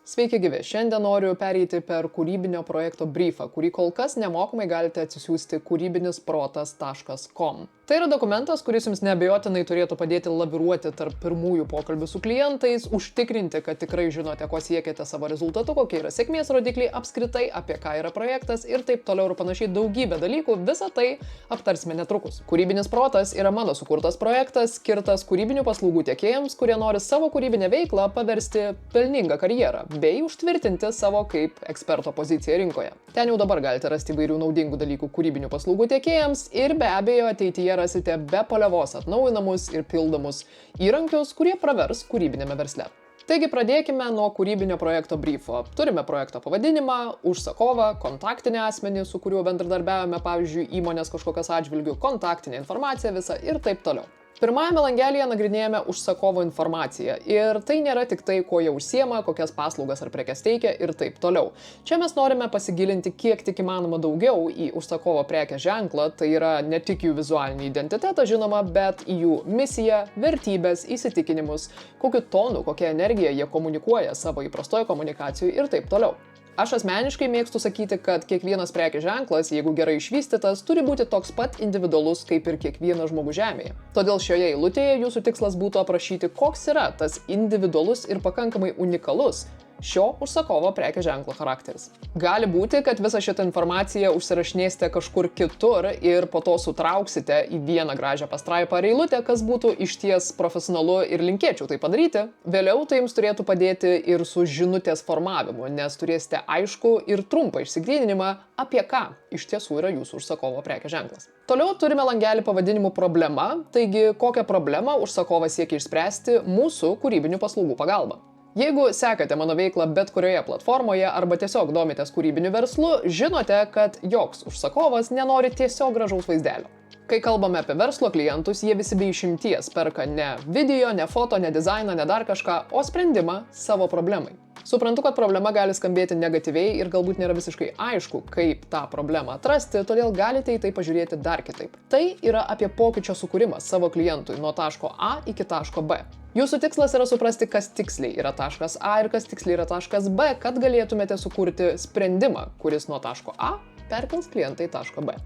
Sveiki gyvi, šiandien noriu pereiti per kūrybinio projekto briefą, kurį kol kas nemokamai galite atsisiųsti kūrybinisprotas.com. Tai yra dokumentas, kuris jums neabejotinai turėtų padėti laviruoti tarp pirmųjų pokalbių su klientais, užtikrinti, kad tikrai žinote, ko siekiate savo rezultatu, kokie yra sėkmės rodikliai, apskritai apie ką yra projektas ir taip toliau ir panašiai daugybė dalykų, visą tai aptarsime netrukus. Kūrybinis protas yra mano sukurtas projektas, skirtas kūrybinių paslaugų tiekėjams, kurie nori savo kūrybinę veiklą paversti pelningą karjerą bei užtvirtinti savo kaip eksperto poziciją rinkoje. Ten jau dabar galite rasti įvairių naudingų dalykų kūrybinių paslaugų tiekėjams ir be abejo ateityje rasite be paliovos atnaujinamus ir pildomus įrankius, kurie pravers kūrybinėme versle. Taigi pradėkime nuo kūrybinio projekto briefo. Turime projekto pavadinimą, užsakovą, kontaktinį asmenį, su kuriuo bendradarbiavome, pavyzdžiui, įmonės kažkokios atžvilgių, kontaktinę informaciją visą ir taip toliau. Pirmajame langelyje nagrinėjame užsakovo informaciją ir tai nėra tik tai, kuo jie užsiema, kokias paslaugas ar prekes teikia ir taip toliau. Čia mes norime pasigilinti kiek tik įmanoma daugiau į užsakovo prekės ženklą, tai yra ne tik jų vizualinį identitetą žinoma, bet į jų misiją, vertybės, įsitikinimus, kokiu tonu, kokią energiją jie komunikuoja savo įprastoje komunikacijoje ir taip toliau. Aš asmeniškai mėgstu sakyti, kad kiekvienas prekės ženklas, jeigu gerai išvystytas, turi būti toks pat individualus kaip ir kiekvienas žmogus žemėje. Todėl šioje eilutėje jūsų tikslas būtų aprašyti, koks yra tas individualus ir pakankamai unikalus šio užsakovo prekės ženklo charakteris. Gali būti, kad visą šitą informaciją užsirašinėsite kažkur kitur ir po to sutrauksite į vieną gražią pastraipą ar eilutę, kas būtų išties profesionalu ir linkėčiau tai padaryti. Vėliau tai jums turėtų padėti ir su žinutės formavimu, nes turėsite aišku ir trumpą išsigryninimą, apie ką iš tiesų yra jūsų užsakovo prekės ženklas. Toliau turime langelį pavadinimu problema, taigi kokią problemą užsakovas siekia išspręsti mūsų kūrybinių paslaugų pagalba. Jeigu sekate mano veiklą bet kurioje platformoje arba tiesiog domitės kūrybiniu verslu, žinote, kad joks užsakovas nenori tiesiog gražaus vaizdelio. Kai kalbame apie verslo klientus, jie visi be išimties perka ne video, ne foto, ne dizainą, ne dar kažką, o sprendimą savo problemai. Suprantu, kad problema gali skambėti negatyviai ir galbūt nėra visiškai aišku, kaip tą problemą atrasti, todėl galite į tai pažiūrėti dar kitaip. Tai yra apie pokyčio sukūrimą savo klientui nuo taško A iki taško B. Jūsų tikslas yra suprasti, kas tiksliai yra taškas A ir kas tiksliai yra taškas B, kad galėtumėte sukurti sprendimą, kuris nuo taško A perkels klientą į tašką B.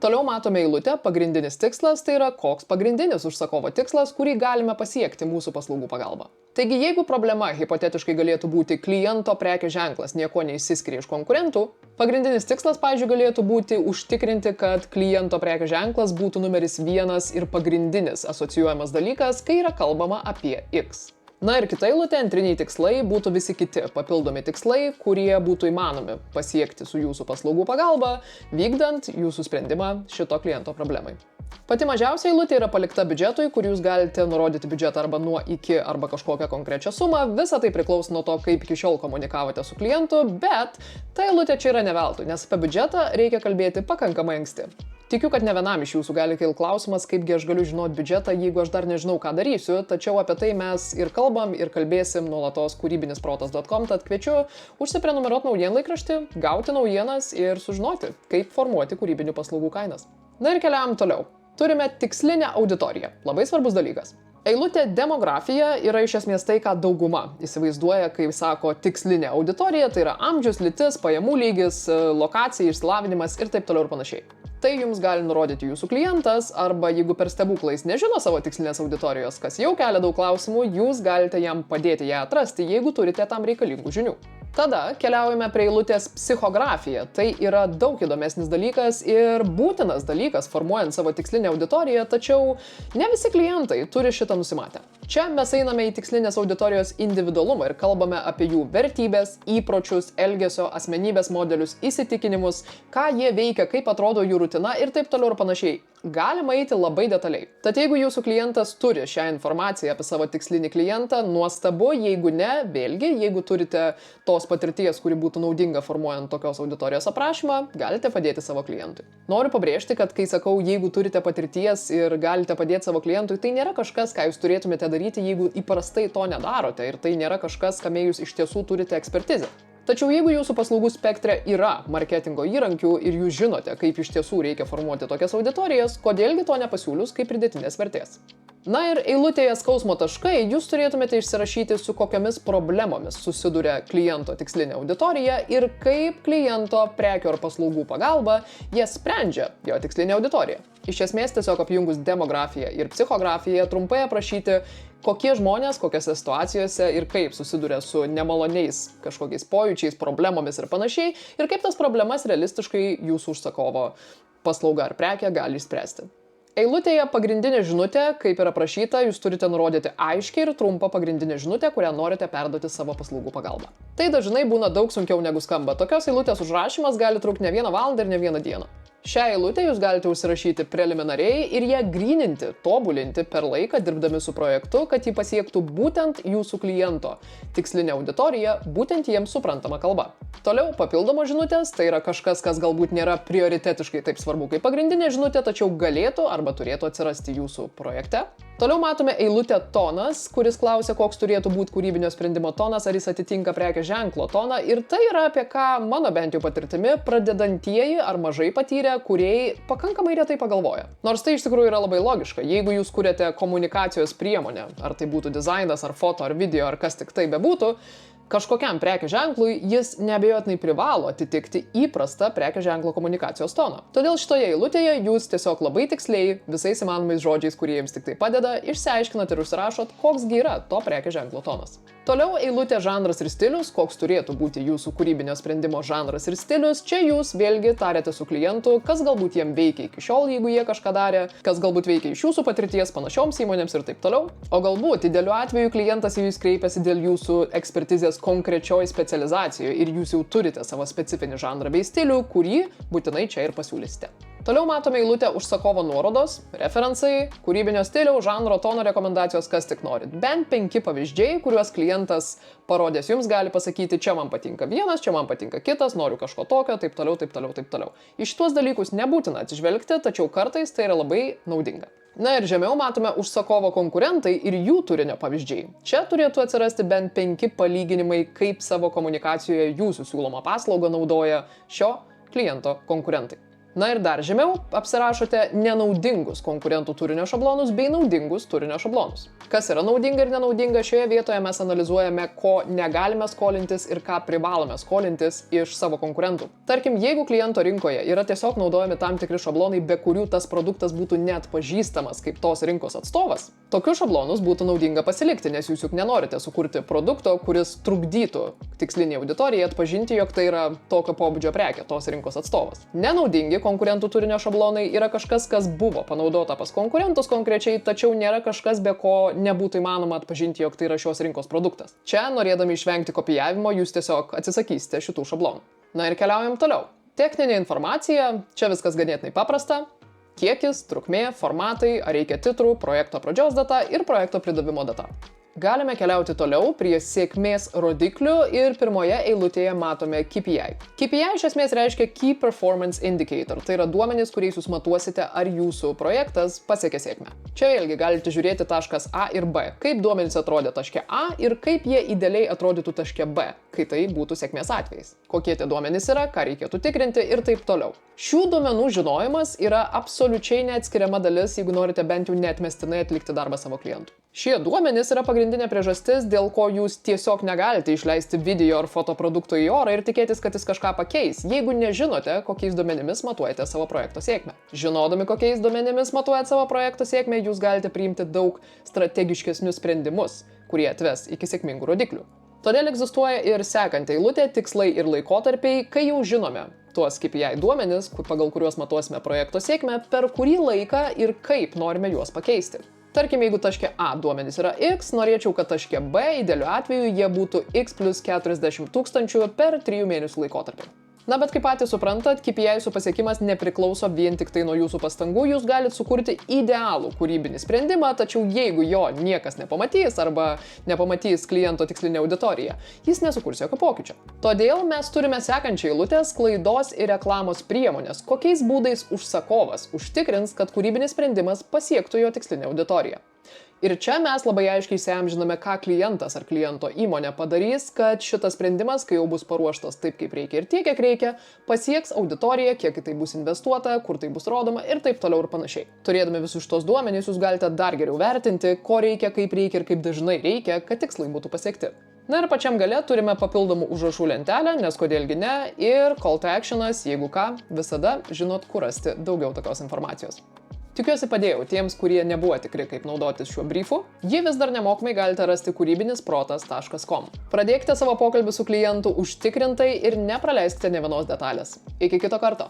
Toliau matome eilutę pagrindinis tikslas, tai yra koks pagrindinis užsakovo tikslas, kurį galime pasiekti mūsų paslaugų pagalba. Taigi, jeigu problema hipotetiškai galėtų būti kliento prekės ženklas nieko neišsiskiria iš konkurentų, pagrindinis tikslas, pavyzdžiui, galėtų būti užtikrinti, kad kliento prekės ženklas būtų numeris 1 ir pagrindinis asocijuojamas dalykas, kai yra kalbama apie X. Na ir kita eilutė, antriniai tikslai, būtų visi kiti papildomi tikslai, kurie būtų įmanomi pasiekti su jūsų paslaugų pagalba, vykdant jūsų sprendimą šito kliento problemai. Pati mažiausia eilutė yra palikta biudžetui, kur jūs galite nurodyti biudžetą arba nuo iki arba kažkokią konkrečią sumą. Visa tai priklauso nuo to, kaip iki šiol komunikavote su klientu, bet ta eilutė čia yra ne veltui, nes apie biudžetą reikia kalbėti pakankamai anksti. Tikiu, kad ne vienam iš jūsų gali kilti klausimas, kaipgi aš galiu žinoti biudžetą, jeigu aš dar nežinau, ką darysiu, tačiau apie tai mes ir kalbam ir kalbėsim nuolatos kūrybinisprotas.com, tad kviečiu užsiprenumeruoti naujienlaikraštį, gauti naujienas ir sužinoti, kaip formuoti kūrybinių paslaugų kainas. Na ir keliam toliau. Turime tikslinę auditoriją. Labai svarbus dalykas. Eilutė demografija yra iš esmės tai, ką dauguma įsivaizduoja, kai sako tikslinė auditorija, tai yra amžius, lytis, pajamų lygis, lokacija, išsilavinimas ir taip toliau ir panašiai. Tai jums gali nurodyti jūsų klientas, arba jeigu per stebuklais nežino savo tikslinės auditorijos, kas jau kelia daug klausimų, jūs galite jam padėti ją atrasti, jeigu turite tam reikalingų žinių. Tada keliaujame prie eilutės psichografija. Tai yra daug įdomesnis dalykas ir būtinas dalykas formuojant savo tikslinę auditoriją, tačiau ne visi klientai turi šitą nusimatę. Čia mes einame į tikslinės auditorijos individualumą ir kalbame apie jų vertybės, įpročius, elgesio, asmenybės modelius, įsitikinimus, ką jie veikia, kaip atrodo jų rutina ir taip toliau ir panašiai. Galima eiti labai detaliai. Tad jeigu jūsų klientas turi šią informaciją apie savo tikslinį klientą, nuostabu, jeigu ne, vėlgi, jeigu turite tos patirties, kuri būtų naudinga formuojant tokios auditorijos aprašymą, galite padėti savo klientui. Noriu pabrėžti, kad kai sakau, jeigu turite patirties ir galite padėti savo klientui, tai nėra kažkas, ką jūs turėtumėte daryti, jeigu įprastai to nedarote ir tai nėra kažkas, kame jūs iš tiesų turite ekspertizę. Tačiau jeigu jūsų paslaugų spektre yra marketingo įrankių ir jūs žinote, kaip iš tiesų reikia formuoti tokias auditorijas, kodėlgi to nepasiūlius kaip pridėtinės vertės. Na ir eilutėje skausmo taškai jūs turėtumėte išsirašyti, su kokiamis problemomis susiduria kliento tikslinė auditorija ir kaip kliento prekių ar paslaugų pagalba jas sprendžia jo tikslinė auditorija. Iš esmės tiesiog apjungus demografiją ir psichografiją trumpai aprašyti, kokie žmonės, kokiose situacijose ir kaip susiduria su nemaloniais kažkokiais pojūčiais, problemomis ir panašiai, ir kaip tas problemas realistiškai jūsų užsakovo paslauga ar prekė gali išspręsti. Eilutėje pagrindinė žinutė, kaip ir aprašyta, jūs turite nurodyti aiškiai ir trumpą pagrindinę žinutę, kurią norite perduoti savo paslaugų pagalba. Tai dažnai būna daug sunkiau negu skamba. Tokios eilutės užrašymas gali trukti ne 1 valandą ir ne 1 dieną. Šią eilutę jūs galite užsirašyti preliminariai ir ją gryninti, tobulinti per laiką dirbdami su projektu, kad jį pasiektų būtent jūsų kliento tikslinė auditorija, būtent jiems suprantama kalba. Toliau papildomos žinutės, tai yra kažkas, kas galbūt nėra prioritetiškai taip svarbu kaip pagrindinė žinutė, tačiau galėtų arba turėtų atsirasti jūsų projekte. Toliau matome eilutę tonas, kuris klausia, koks turėtų būti kūrybinio sprendimo tonas, ar jis atitinka prekės ženklo toną. Ir tai yra apie ką mano bent jau patirtimi pradedantieji ar mažai patyrę kūrėjai pakankamai retai pagalvoja. Nors tai iš tikrųjų yra labai logiška. Jeigu jūs kuriate komunikacijos priemonę, ar tai būtų dizainas, ar foto, ar video, ar kas tik tai bebūtų, kažkokiam prekės ženklui jis neabejotinai privalo atitikti įprastą prekės ženklo komunikacijos toną. Todėl šitoje eilutėje jūs tiesiog labai tiksliai, visais įmanomais žodžiais, kurie jums tik tai padeda, išsiaiškinat ir užsirašot, koksgi yra to prekės ženklo tonas. Toliau eilutė žanras ir stilius, koks turėtų būti jūsų kūrybinio sprendimo žanras ir stilius. Čia jūs vėlgi tarėte su klientu, kas galbūt jiem veikia iki šiol, jeigu jie kažką darė, kas galbūt veikia iš jūsų patirties panašioms įmonėms ir taip toliau. O galbūt idealiu atveju klientas į jūs kreipiasi dėl jūsų ekspertizės konkrečioj specializacijoje ir jūs jau turite savo specifinį žanrą bei stilių, kurį būtinai čia ir pasiūlysite. Toliau matome eilutę užsakovo nuorodos, referencai, kūrybinio stiliaus, žanro, tono rekomendacijos, kas tik norit. Bent 5 pavyzdžiai, kuriuos klientas parodęs jums gali pasakyti, čia man patinka vienas, čia man patinka kitas, noriu kažko tokio, taip toliau, taip toliau, taip toliau. Iš tuos dalykus nebūtina atsižvelgti, tačiau kartais tai yra labai naudinga. Na ir žemiau matome užsakovo konkurentai ir jų turinio pavyzdžiai. Čia turėtų atsirasti bent 5 palyginimai, kaip savo komunikacijoje jūsų siūloma paslauga naudoja šio kliento konkurentai. Na ir dar žemiau apsirašote nenaudingus konkurentų turinio šablonus bei naudingus turinio šablonus. Kas yra naudinga ir nenaudinga, šioje vietoje mes analizuojame, ko negalime skolintis ir ką privalome skolintis iš savo konkurentų. Tarkim, jeigu kliento rinkoje yra tiesiog naudojami tam tikri šablonai, be kurių tas produktas būtų neatpažįstamas kaip tos rinkos atstovas, tokius šablonus būtų naudinga pasilikti, nes jūs juk nenorite sukurti produkto, kuris trukdytų tikslinei auditorijai atpažinti, jog tai yra tokio pobūdžio prekė, tos rinkos atstovas. Nenaudingi konkurentų turinio šablonai yra kažkas, kas buvo panaudota pas konkurentus konkrečiai, tačiau nėra kažkas, be ko nebūtų įmanoma atpažinti, jog tai yra šios rinkos produktas. Čia, norėdami išvengti kopijavimo, jūs tiesiog atsisakysite šitų šablonų. Na ir keliaujam toliau. Techninė informacija, čia viskas ganėtinai paprasta. Kiekis, trukmė, formatai, ar reikia titrų, projekto pradžios data ir projekto pridavimo data. Galime keliauti toliau prie sėkmės rodiklių ir pirmoje eilutėje matome KPI. KPI iš esmės reiškia Key Performance Indicator, tai yra duomenys, kuriais jūs matuosite, ar jūsų projektas pasiekė sėkmę. Čia vėlgi galite žiūrėti taškas A ir B, kaip duomenys atrodė taške A ir kaip jie idealiai atrodytų taške B, kai tai būtų sėkmės atvejais. Kokie tie duomenys yra, ką reikėtų tikrinti ir taip toliau. Šių duomenų žinojimas yra absoliučiai neatskiriama dalis, jeigu norite bent jau neatmestinai atlikti darbą savo klientų. Šie duomenys yra pagrindinė priežastis, dėl ko jūs tiesiog negalite išleisti video ar fotoprodukto į orą ir tikėtis, kad jis kažką pakeis, jeigu nežinote, kokiais duomenimis matuojate savo projekto sėkmę. Žinodami, kokiais duomenimis matuojate savo projekto sėkmę, jūs galite priimti daug strategiškesnius sprendimus, kurie atves iki sėkmingų rodiklių. Todėl egzistuoja ir sekanti eilutė, tikslai ir laikotarpiai, kai jau žinome tuos KPI duomenis, pagal kuriuos matuosime projekto sėkmę, per kurį laiką ir kaip norime juos pakeisti. Tarkim, jeigu taške A duomenys yra X, norėčiau, kad taške B idealiu atveju jie būtų X plus 40 000 per 3 mėnesių laikotarpį. Na, bet kaip patys suprantat, KPI pasiekimas nepriklauso vien tik tai nuo jūsų pastangų, jūs galite sukurti idealų kūrybinį sprendimą, tačiau jeigu jo niekas nepamatys arba nepamatys kliento tikslinė auditorija, jis nesukurs jokio pokyčio. Todėl mes turime sekančią eilutę sklaidos ir reklamos priemonės, kokiais būdais užsakovas užtikrins, kad kūrybinis sprendimas pasiektų jo tikslinę auditoriją. Ir čia mes labai aiškiai įsiamžiname, ką klientas ar kliento įmonė padarys, kad šitas sprendimas, kai jau bus paruoštas taip, kaip reikia ir tiek, kiek reikia, pasieks auditoriją, kiek į tai bus investuota, kur tai bus rodoma ir taip toliau ir panašiai. Turėdami visus šitos duomenys, jūs galite dar geriau vertinti, ko reikia ir kaip dažnai reikia, kad tikslai būtų pasiekti. Na ir pačiam gale turime papildomų užrašų lentelę, nes kodėlgi ne, ir call to actionas, jeigu ką, visada žinot, kur rasti daugiau tokios informacijos. Tikiuosi padėjau tiems, kurie nebuvo tikri, kaip naudotis šiuo briefu. Jį vis dar nemokamai galite rasti kūrybinisprotas.com. Pradėkite savo pokalbį su klientu užtikrintai ir nepraleiskite nė vienos detalės. Iki kito karto.